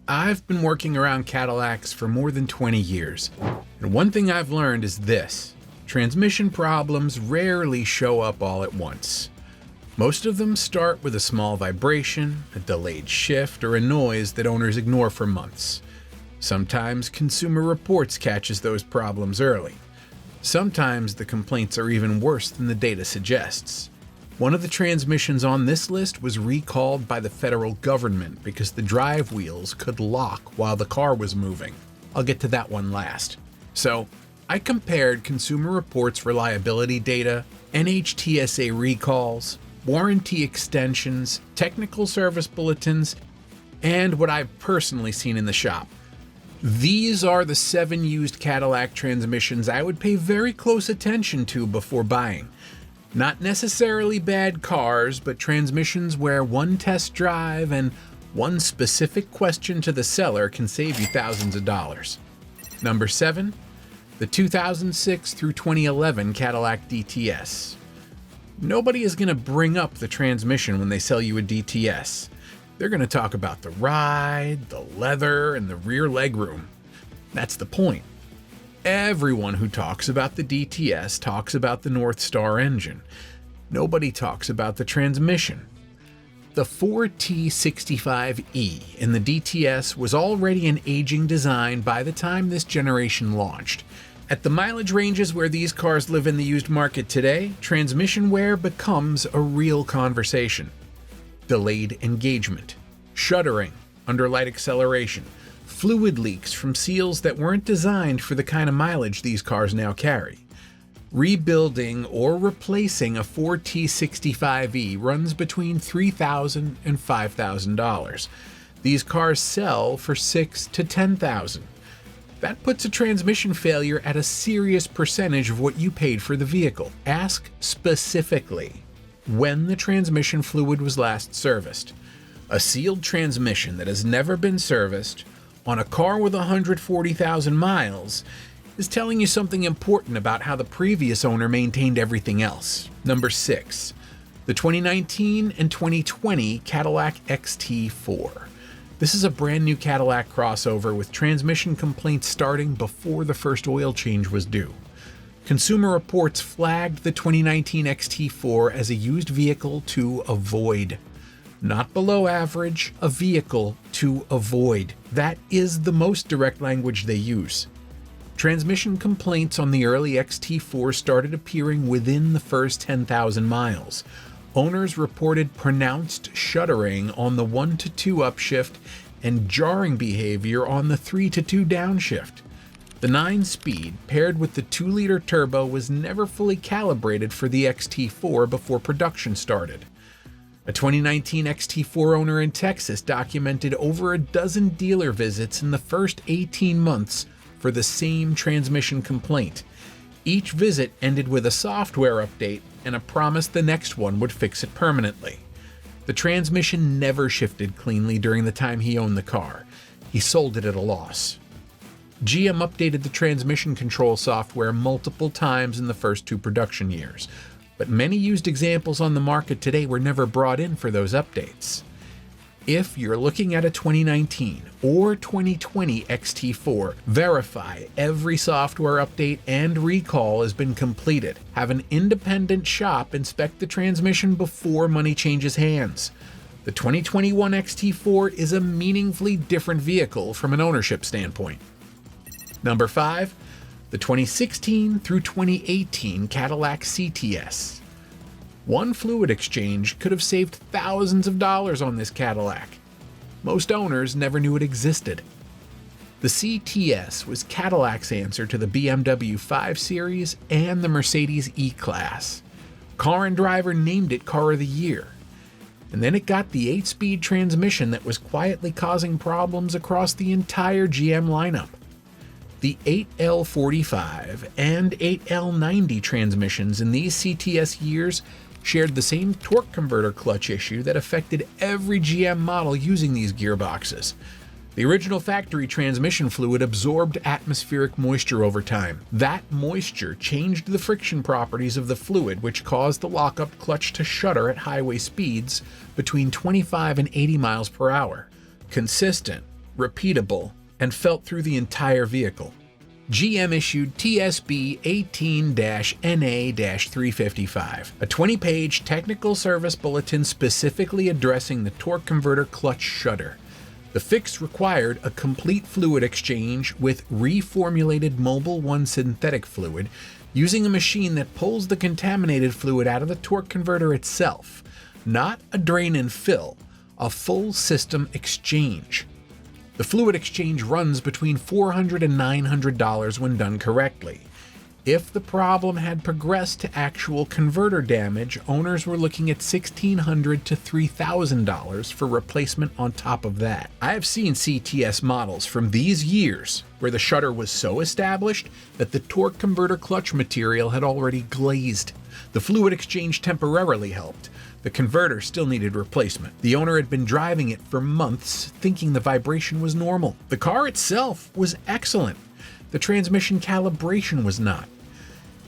I've been working around Cadillacs for more than 20 years, and one thing I've learned is this: transmission problems rarely show up all at once. Most of them start with a small vibration, a delayed shift, or a noise that owners ignore for months. Sometimes Consumer Reports catches those problems early. Sometimes the complaints are even worse than the data suggests. One of the transmissions on this list was recalled by the federal government because the drive wheels could lock while the car was moving. I'll get to that one last. So, I compared Consumer Reports reliability data, NHTSA recalls, warranty extensions, technical service bulletins, and what I've personally seen in the shop. These are the 7 used Cadillac transmissions I would pay very close attention to before buying. Not necessarily bad cars, but transmissions where one test drive and one specific question to the seller can save you thousands of dollars. Number 7, the 2006 through 2011 Cadillac DTS. Nobody is going to bring up the transmission when they sell you a DTS. They're going to talk about the ride, the leather, and the rear legroom. That's the point. Everyone who talks about the DTS talks about the North Star engine. Nobody talks about the transmission. The 4T65E in the DTS was already an aging design by the time this generation launched. At the mileage ranges where these cars live in the used market today, transmission wear becomes a real conversation. Delayed engagement, shuddering under light acceleration, fluid leaks from seals that weren't designed for the kind of mileage these cars now carry. Rebuilding or replacing a 4T65E runs between $3,000 and $5,000. These cars sell for $6,000 to $10,000. That puts a transmission failure at a serious percentage of what you paid for the vehicle. Ask specifically when the transmission fluid was last serviced. A sealed transmission that has never been serviced on a car with 140,000 miles is telling you something important about how the previous owner maintained everything else. Number 6, the 2019 and 2020 Cadillac XT4. This is a brand new Cadillac crossover with transmission complaints starting before the first oil change was due. Consumer Reports flagged the 2019 XT4 as a used vehicle to avoid. Not below average, a vehicle to avoid. That is the most direct language they use. Transmission complaints on the early XT4 started appearing within the first 10,000 miles. Owners reported pronounced shuddering on the 1-2 upshift and jarring behavior on the 3-2 downshift. The 9-speed, paired with the 2-liter turbo, was never fully calibrated for the XT4 before production started. A 2019 XT4 owner in Texas documented over a dozen dealer visits in the first 18 months for the same transmission complaint. Each visit ended with a software update and a promise the next one would fix it permanently. The transmission never shifted cleanly during the time he owned the car. He sold it at a loss. GM updated the transmission control software multiple times in the first 2 production years, but many used examples on the market today were never brought in for those updates. If you're looking at a 2019 or 2020 XT4, verify every software update and recall has been completed. Have an independent shop inspect the transmission before money changes hands. The 2021 XT4 is a meaningfully different vehicle from an ownership standpoint. Number 5, the 2016 through 2018 Cadillac CTS. One fluid exchange could have saved thousands of dollars on this Cadillac. Most owners never knew it existed. The CTS was Cadillac's answer to the BMW 5 Series and the Mercedes E-Class. Car and Driver named it Car of the Year. And then it got the 8-speed transmission that was quietly causing problems across the entire GM lineup. The 8L45 and 8L90 transmissions in these CTS years shared the same torque converter clutch issue that affected every GM model using these gearboxes. The original factory transmission fluid absorbed atmospheric moisture over time. That moisture changed the friction properties of the fluid, which caused the lockup clutch to shudder at highway speeds between 25 and 80 miles per hour. Consistent, repeatable, and felt through the entire vehicle. GM issued TSB 18-NA-355, a 20-page technical service bulletin specifically addressing the torque converter clutch shudder. The fix required a complete fluid exchange with reformulated Mobil 1 synthetic fluid using a machine that pulls the contaminated fluid out of the torque converter itself, not a drain and fill, a full system exchange. The fluid exchange runs between $400 and $900 when done correctly. If the problem had progressed to actual converter damage, owners were looking at $1,600 to $3,000 for replacement on top of that. I have seen CTS models from these years where the shudder was so established that the torque converter clutch material had already glazed. The fluid exchange temporarily helped. The converter still needed replacement. The owner had been driving it for months, thinking the vibration was normal. The car itself was excellent. The transmission calibration was not.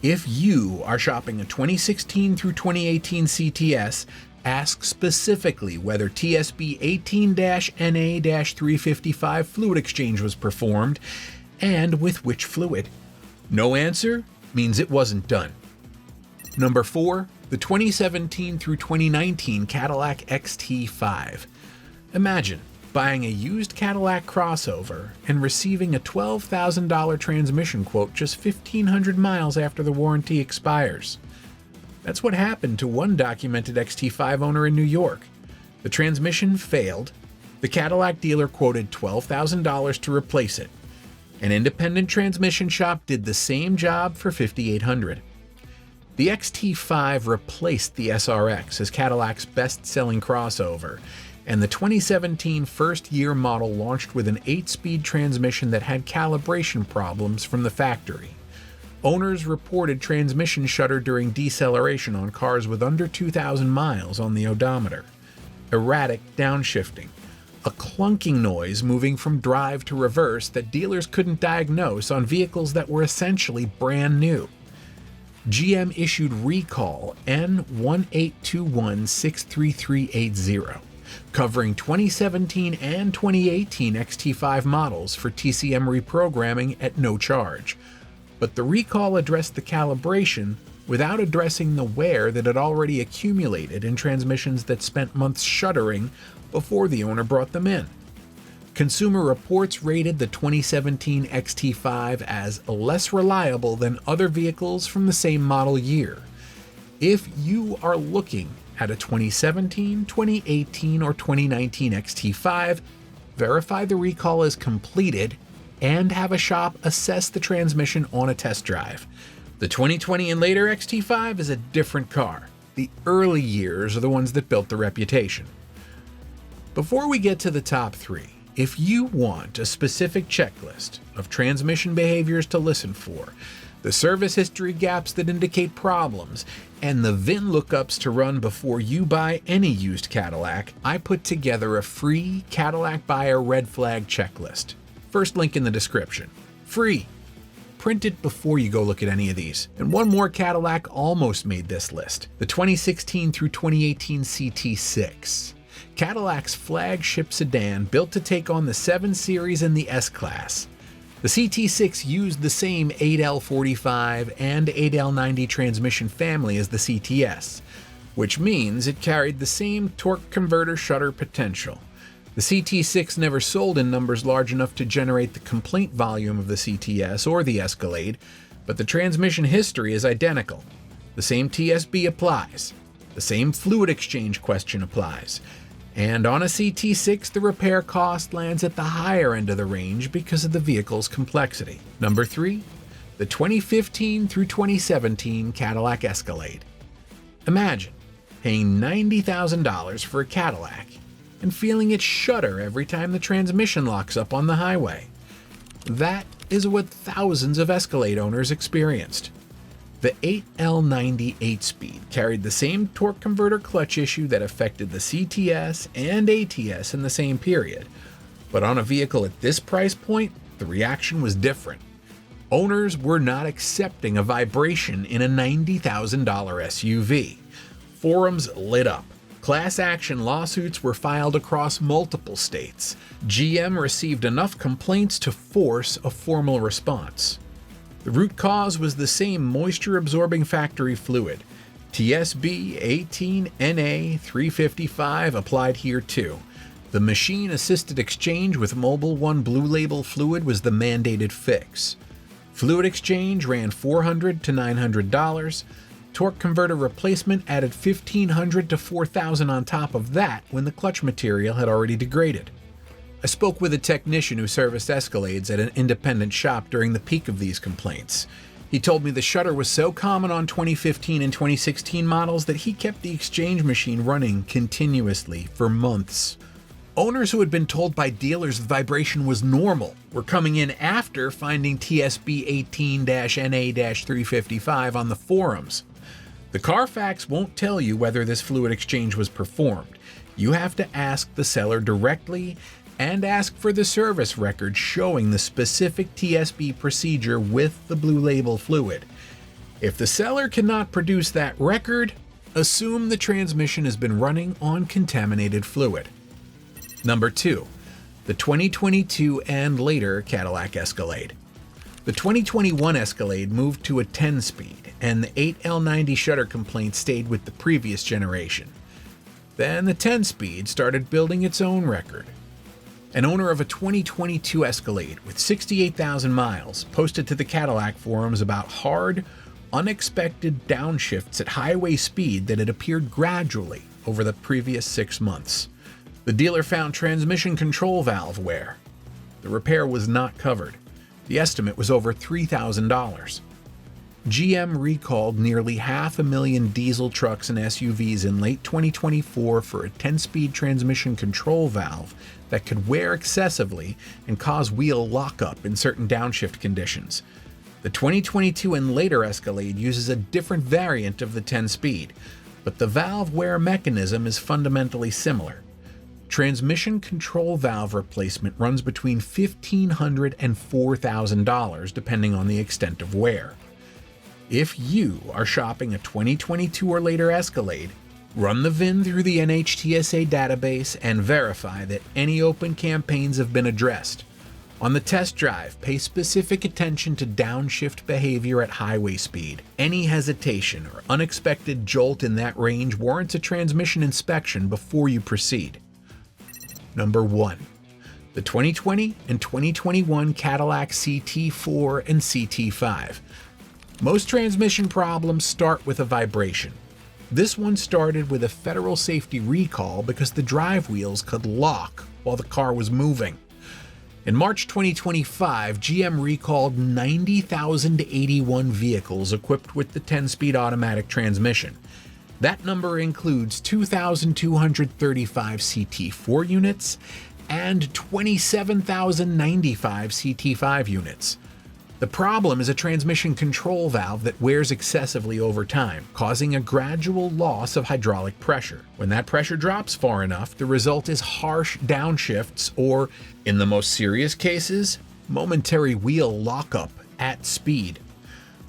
If you are shopping a 2016 through 2018 CTS, ask specifically whether TSB 18-NA-355 fluid exchange was performed and with which fluid. No answer means it wasn't done. Number 4, the 2017 through 2019 Cadillac XT5. Imagine buying a used Cadillac crossover and receiving a $12,000 transmission quote just 1,500 miles after the warranty expires. That's what happened to one documented XT5 owner in New York. The transmission failed. The Cadillac dealer quoted $12,000 to replace it. An independent transmission shop did the same job for $5,800. The XT5 replaced the SRX as Cadillac's best-selling crossover, and the 2017 first-year model launched with an 8-speed transmission that had calibration problems from the factory. Owners reported transmission shudder during deceleration on cars with under 2,000 miles on the odometer, erratic downshifting, a clunking noise moving from drive to reverse that dealers couldn't diagnose on vehicles that were essentially brand new. GM issued recall N1821-63380, covering 2017 and 2018 XT5 models for TCM reprogramming at no charge. But the recall addressed the calibration without addressing the wear that had already accumulated in transmissions that spent months shuddering before the owner brought them in. Consumer Reports rated the 2017 XT5 as less reliable than other vehicles from the same model year. If you are looking at a 2017, 2018, or 2019 XT5, verify the recall is completed and have a shop assess the transmission on a test drive. The 2020 and later XT5 is a different car. The early years are the ones that built the reputation. Before we get to the top 3, if you want a specific checklist of transmission behaviors to listen for, the service history gaps that indicate problems, and the VIN lookups to run before you buy any used Cadillac, I put together a free Cadillac buyer red flag checklist. First link in the description. Free. Print it before you go look at any of these. And one more Cadillac almost made this list. The 2016 through 2018 CT6. Cadillac's flagship sedan built to take on the 7 Series and the S-Class. The CT6 used the same 8L45 and 8L90 transmission family as the CTS, which means it carried the same torque converter shudder potential. The CT6 never sold in numbers large enough to generate the complaint volume of the CTS or the Escalade, but the transmission history is identical. The same TSB applies. The same fluid exchange question applies. And on a CT6, the repair cost lands at the higher end of the range because of the vehicle's complexity. Number 3, the 2015 through 2017 Cadillac Escalade. Imagine paying $90,000 for a Cadillac and feeling it shudder every time the transmission locks up on the highway. That is what thousands of Escalade owners experienced. The 8L90 8-speed carried the same torque converter clutch issue that affected the CTS and ATS in the same period, but on a vehicle at this price point, the reaction was different. Owners were not accepting a vibration in a $90,000 SUV. Forums lit up. Class action lawsuits were filed across multiple states. GM received enough complaints to force a formal response. The root cause was the same moisture-absorbing factory fluid. TSB 18NA355 applied here too. The machine-assisted exchange with Mobil 1 Blue Label fluid was the mandated fix. Fluid exchange ran $400 to $900. Torque converter replacement added $1,500 to $4,000 on top of that when the clutch material had already degraded. I spoke with a technician who serviced Escalades at an independent shop during the peak of these complaints. He told me the shudder was so common on 2015 and 2016 models that he kept the exchange machine running continuously for months. Owners who had been told by dealers the vibration was normal were coming in after finding TSB 18-NA-355 on the forums. The Carfax won't tell you whether this fluid exchange was performed. You have to ask the seller directly and ask for the service record showing the specific TSB procedure with the Blue Label fluid. If the seller cannot produce that record, assume the transmission has been running on contaminated fluid. Number 2. The 2022 and later Cadillac Escalade. The 2021 Escalade moved to a 10-speed, and the 8L90 shudder complaint stayed with the previous generation. Then the 10-speed started building its own record. An owner of a 2022 Escalade with 68,000 miles posted to the Cadillac forums about hard, unexpected downshifts at highway speed that had appeared gradually over the previous 6 months. The dealer found transmission control valve wear. The repair was not covered. The estimate was over $3,000. GM recalled nearly 500,000 diesel trucks and SUVs in late 2024 for a 10-speed transmission control valve that could wear excessively and cause wheel lockup in certain downshift conditions. The 2022 and later Escalade uses a different variant of the 10-speed, but the valve wear mechanism is fundamentally similar. Transmission control valve replacement runs between $1,500 and $4,000 depending on the extent of wear. If you are shopping a 2022 or later Escalade, run the VIN through the NHTSA database and verify that any open campaigns have been addressed. On the test drive, pay specific attention to downshift behavior at highway speed. Any hesitation or unexpected jolt in that range warrants a transmission inspection before you proceed. Number 1. The 2020 and 2021 Cadillac CT4 and CT5. Most transmission problems start with a vibration. This one started with a federal safety recall because the drive wheels could lock while the car was moving. In March 2025, GM recalled 90,081 vehicles equipped with the 10-speed automatic transmission. That number includes 2,235 CT4 units and 27,095 CT5 units. The problem is a transmission control valve that wears excessively over time, causing a gradual loss of hydraulic pressure. When that pressure drops far enough, the result is harsh downshifts or, in the most serious cases, momentary wheel lockup at speed.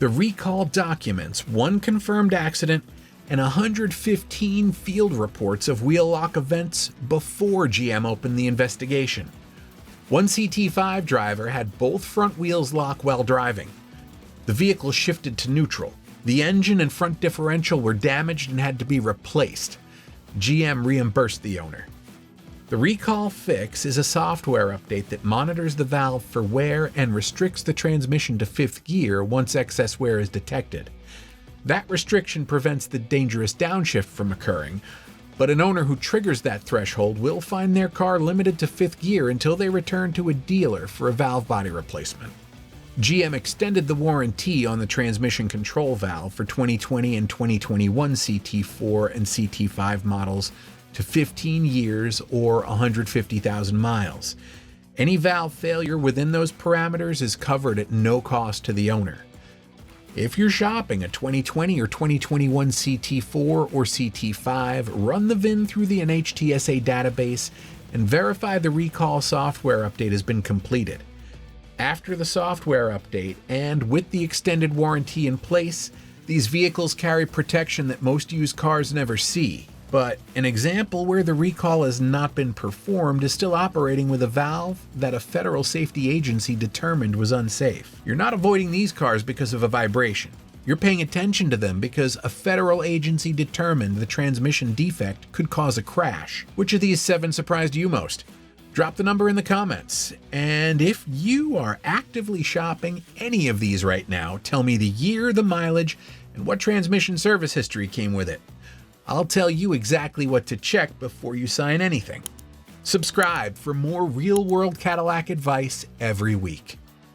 The recall documents one confirmed accident and 115 field reports of wheel lock events before GM opened the investigation. One CT5 driver had both front wheels lock while driving. The vehicle shifted to neutral. The engine and front differential were damaged and had to be replaced. GM reimbursed the owner. The recall fix is a software update that monitors the valve for wear and restricts the transmission to 5th gear once excess wear is detected. That restriction prevents the dangerous downshift from occurring, but an owner who triggers that threshold will find their car limited to 5th gear until they return to a dealer for a valve body replacement. GM extended the warranty on the transmission control valve for 2020 and 2021 CT4 and CT5 models to 15 years or 150,000 miles. Any valve failure within those parameters is covered at no cost to the owner. If you're shopping a 2020 or 2021 CT4 or CT5, run the VIN through the NHTSA database and verify the recall software update has been completed. After the software update and with the extended warranty in place, these vehicles carry protection that most used cars never see. But an example where the recall has not been performed is still operating with a valve that a federal safety agency determined was unsafe. You're not avoiding these cars because of a vibration. You're paying attention to them because a federal agency determined the transmission defect could cause a crash. Which of these 7 surprised you most? Drop the number in the comments. And if you are actively shopping any of these right now, tell me the year, the mileage, and what transmission service history came with it. I'll tell you exactly what to check before you sign anything. Subscribe for more real-world Cadillac advice every week.